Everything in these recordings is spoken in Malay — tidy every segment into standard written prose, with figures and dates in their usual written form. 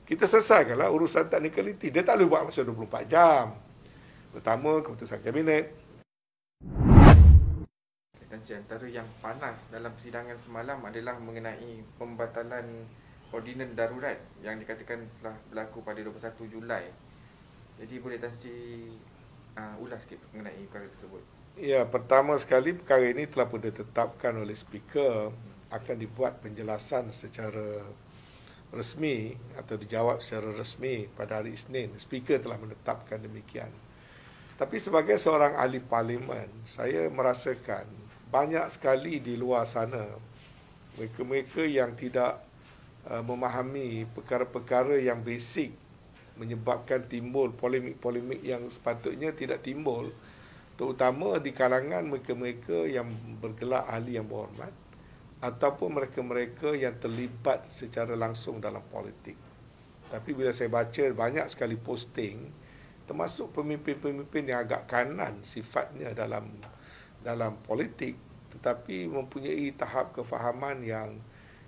kita selesaikanlah urusan technicality. Dia tak boleh buat masa 24 jam. Pertama, keputusan kabinet. Antara yang panas dalam persidangan semalam adalah mengenai pembatalan ordinan darurat yang dikatakan telah berlaku pada 21 Julai. Jadi boleh Tan Sri ulas sikit mengenai perkara tersebut? Ya, pertama sekali perkara ini telah pun ditetapkan oleh speaker, akan dibuat penjelasan secara resmi atau dijawab secara resmi pada hari Isnin. Speaker telah menetapkan demikian. Tapi sebagai seorang ahli parlimen, saya merasakan banyak sekali di luar sana mereka-mereka yang tidak memahami perkara-perkara yang basic menyebabkan timbul polemik-polemik yang sepatutnya tidak timbul, terutama di kalangan mereka-mereka yang bergelar ahli yang berhormat ataupun mereka-mereka yang terlibat secara langsung dalam politik. Tapi bila saya baca banyak sekali posting, termasuk pemimpin-pemimpin yang agak kanan sifatnya dalam politik, tetapi mempunyai tahap kefahaman yang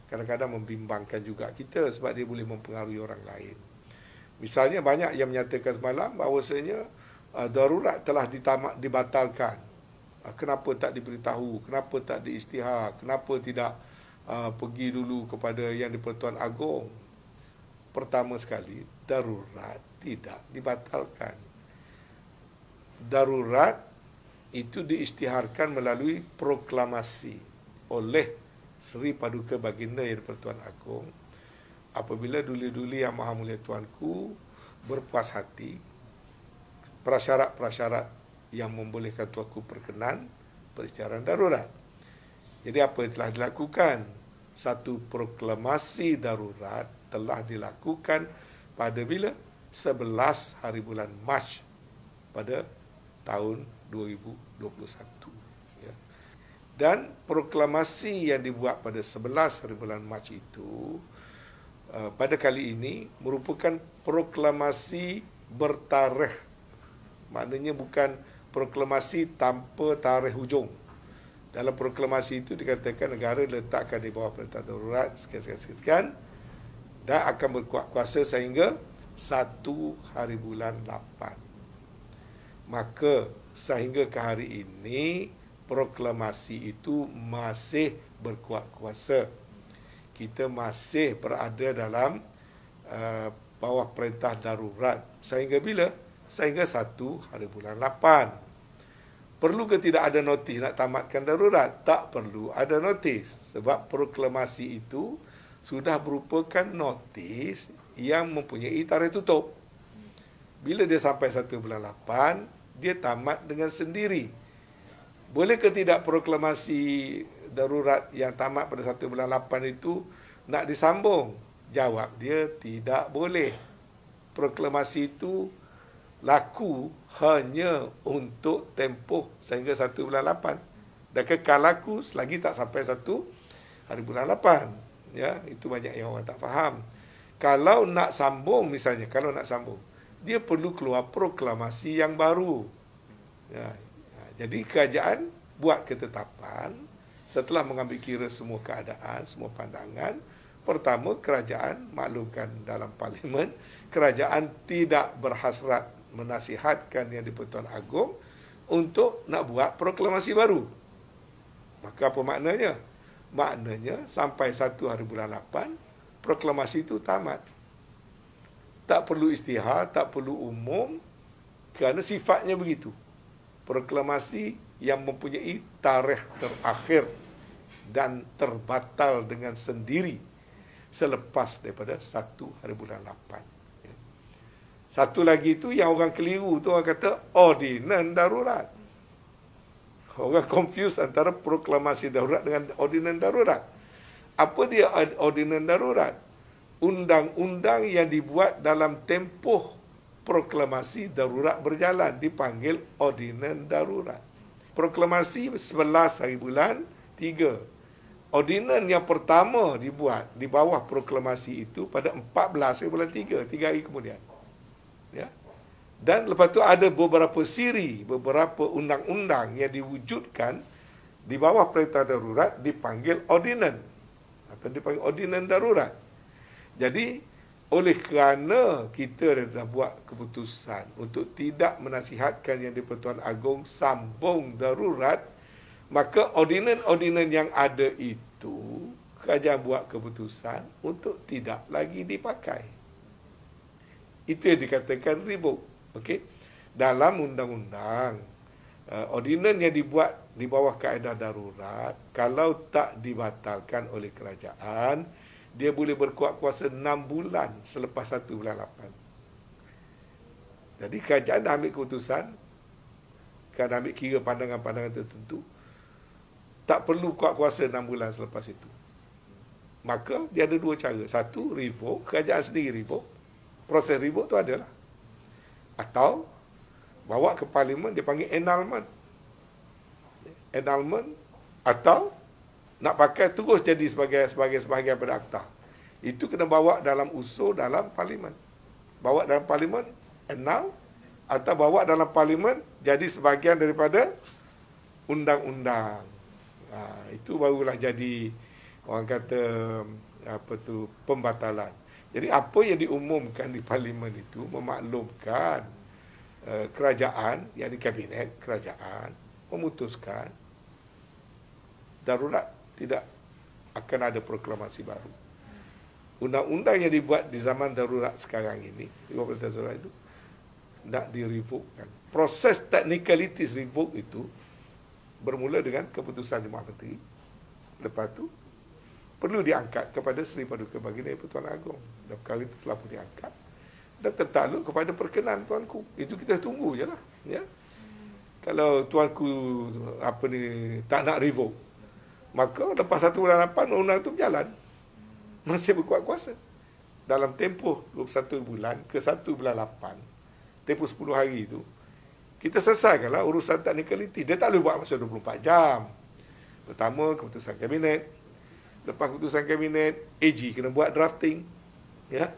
kadang-kadang membimbangkan juga kita sebab dia boleh mempengaruhi orang lain. Misalnya banyak yang menyatakan semalam bahawasanya darurat telah dibatalkan. Kenapa tak diberitahu? Kenapa tak diisytihar? Kenapa tidak pergi dulu kepada Yang di-Pertuan Agong? Pertama sekali, darurat tidak dibatalkan. Darurat itu diisytiharkan melalui proklamasi oleh Seri Paduka Baginda Yang di-Pertuan Agong apabila duli-duli Yang Maha Mulia Tuanku berpuas hati prasyarat-prasyarat yang membolehkan Tuanku berkenan peristiharaan darurat. Jadi apa yang telah dilakukan? Satu proklamasi darurat telah dilakukan pada bila? 11 hari bulan Mac pada tahun 2021. Ya. Dan proklamasi yang dibuat pada 11 hari bulan Mac itu pada kali ini merupakan proklamasi bertarikh. Maknanya bukan proklamasi tanpa tarikh hujung. Dalam proklamasi itu dikatakan negara diletakkan di bawah perintah darurat sekian dan akan berkuat kuasa sehingga 1 hari bulan 8. Maka sehingga ke hari ini proklamasi itu masih berkuat kuasa. Kita masih berada dalam bawah perintah darurat. Sehingga bila? Sehingga 1 hari bulan 8. Perlu ke tidak ada notis nak tamatkan darurat? Tak perlu ada notis. Sebab proklamasi itu sudah merupakan notis yang mempunyai tarikh tutup. Bila dia sampai 1 bulan 8, dia tamat dengan sendiri. Boleh ke tidak proklamasi darurat yang tamat pada 1 bulan 8 itu nak disambung? Jawab dia tidak boleh. Proklamasi itu laku hanya untuk tempoh sehingga 1 bulan 8 dan kekal laku selagi tak sampai 1 hari bulan 8. Ya, itu banyak yang orang tak faham. Kalau nak sambung misalnya, dia perlu keluar proklamasi yang baru. Ya, jadi kerajaan buat ketetapan setelah mengambil kira semua keadaan, semua pandangan. Pertama, kerajaan maklumkan dalam parlimen, kerajaan tidak berhasrat menasihatkan Yang di-Pertuan Agong untuk nak buat proklamasi baru. Maka apa maknanya? Maknanya sampai 1 hari bulan 8, proklamasi itu tamat. Tak perlu isytihar, tak perlu umum, kerana sifatnya begitu. Proklamasi yang mempunyai tarikh terakhir dan terbatal dengan sendiri selepas daripada 1 hari bulan 8. Satu lagi itu yang orang keliru tu, orang kata ordinan darurat. Orang confuse antara proklamasi darurat dengan ordinan darurat. Apa dia ordinan darurat? Undang-undang yang dibuat dalam tempoh proklamasi darurat berjalan dipanggil ordinan darurat. Proklamasi 11 hari bulan 3. Ordinan yang pertama dibuat di bawah proklamasi itu pada 14 hari bulan 3, 3 hari kemudian. Ya. Dan lepas tu ada beberapa siri, beberapa undang-undang yang diwujudkan di bawah perintah darurat dipanggil ordinan atau dipanggil ordinan darurat. Jadi oleh kerana kita dah buat keputusan untuk tidak menasihatkan Yang di-Pertuan Agong sambung darurat, maka ordinan-ordinan yang ada itu kerajaan buat keputusan untuk tidak lagi dipakai. Itu yang dikatakan revoke. Okey. Dalam undang-undang, ordinan yang dibuat di bawah kaedah darurat, kalau tak dibatalkan oleh kerajaan, dia boleh berkuat kuasa 6 bulan selepas 1 bulan 8. Jadi kerajaan dah ambil keputusan, kan ambil kira pandangan-pandangan tertentu, tak perlu kuat kuasa 6 bulan selepas itu. Maka dia ada 2 cara. Satu, revoke, kerajaan sendiri revoke. Proses revoke tu adalah. Atau bawa ke parlimen, dia panggil annulment. Annulment atau nak pakai terus jadi sebagai pada akta. Itu kena bawa dalam usul dalam parlimen. Bawa dalam parlimen, annul, atau bawa dalam parlimen jadi sebahagian daripada undang-undang. Itu barulah jadi orang kata pembatalan. Jadi apa yang diumumkan di parlimen itu memaklumkan kerajaan, yakni kabinet kerajaan memutuskan darurat, tidak akan ada proklamasi baru. Undang-undang yang dibuat di zaman darurat sekarang ini, 15 darurat itu, nak direvokekan. Proses technicalities revoke itu bermula dengan keputusan Jemaah Menteri. Lepas tu perlu diangkat kepada Seri Paduka Baginda Pertuan Agong. Dan perkara itu telah pun diangkat dan tertakluk kepada perkenan tuanku. Itu kita tunggu je lah. Ya? Kalau tuanku tak nak revoke, maka lepas 1 bulan 8 undang-undang itu berjalan. Masih berkuat kuasa. Dalam tempoh 21 bulan ke 1 bulan 8, tempoh 10 hari itu, kita selesaikanlah urusan technicality. Dia tak boleh buat masa 24 jam. Pertama, keputusan kabinet. Lepas keputusan kabinet, AG kena buat drafting. Ya.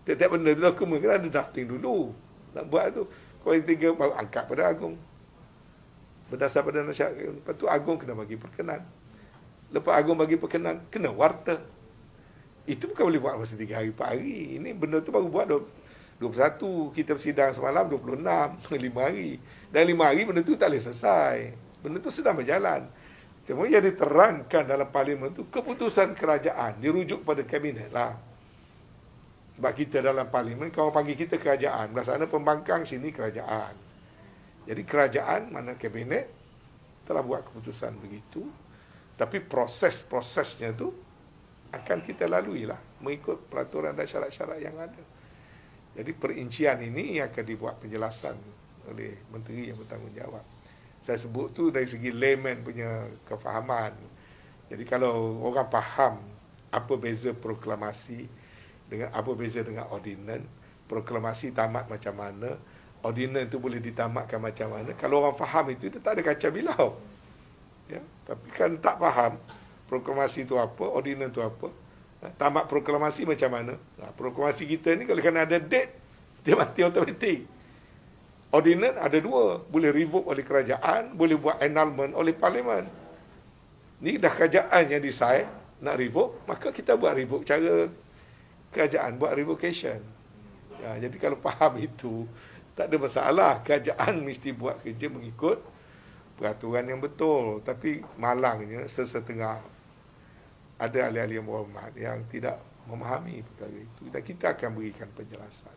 Tiap-tiap benda tu dokumen kena ada drafting dulu. Nak buat tu. Kalau yang 3 baru angkat pada Agong. Berdasar pada nasihat. Lepas tu Agong kena bagi perkenan. Lepas Agong bagi perkenan, kena warta. Itu bukan boleh buat masa 3 hari, 4 hari. Ini benda tu baru buat 21. Kita bersidang semalam 26. 5 hari. Dan 5 hari benda tu tak boleh selesai. Benda tu sedang berjalan. Cuma yang diterangkan dalam parlimen tu keputusan kerajaan. Dirujuk pada kabinet lah. Sebab kita dalam parlimen, kalau panggil kita kerajaan. Belasana pembangkang, sini kerajaan. Jadi kerajaan, mana kabinet, telah buat keputusan begitu. Tapi prosesnya tu akan kita lalui lah. Mengikut peraturan dan syarat-syarat yang ada. Jadi perincian ini akan dibuat penjelasan oleh menteri yang bertanggungjawab. Saya sebut tu dari segi layman punya kefahaman. Jadi kalau orang faham apa beza proklamasi dengan apa beza dengan ordinan, proklamasi tamat macam mana, ordinan itu boleh ditamatkan macam mana. Kalau orang faham itu, dia tak ada kacau bilau. Ya, tapi kan tak faham proklamasi itu apa, ordinan itu apa. Tamat proklamasi macam mana? Proklamasi kita ni kalau kena ada date, dia mati automatik. Ordinan ada 2. Boleh revoke oleh kerajaan, boleh buat annulment oleh parlimen. Ni dah kerajaan yang decide nak revoke, maka kita buat revoke cara kerajaan, buat revocation. Ya, jadi kalau faham itu, tak ada masalah. Kerajaan mesti buat kerja mengikut peraturan yang betul. Tapi malangnya sesetengah ada ahli-ahli yang berhormat yang tidak memahami perkara itu. Dan kita akan berikan penjelasan.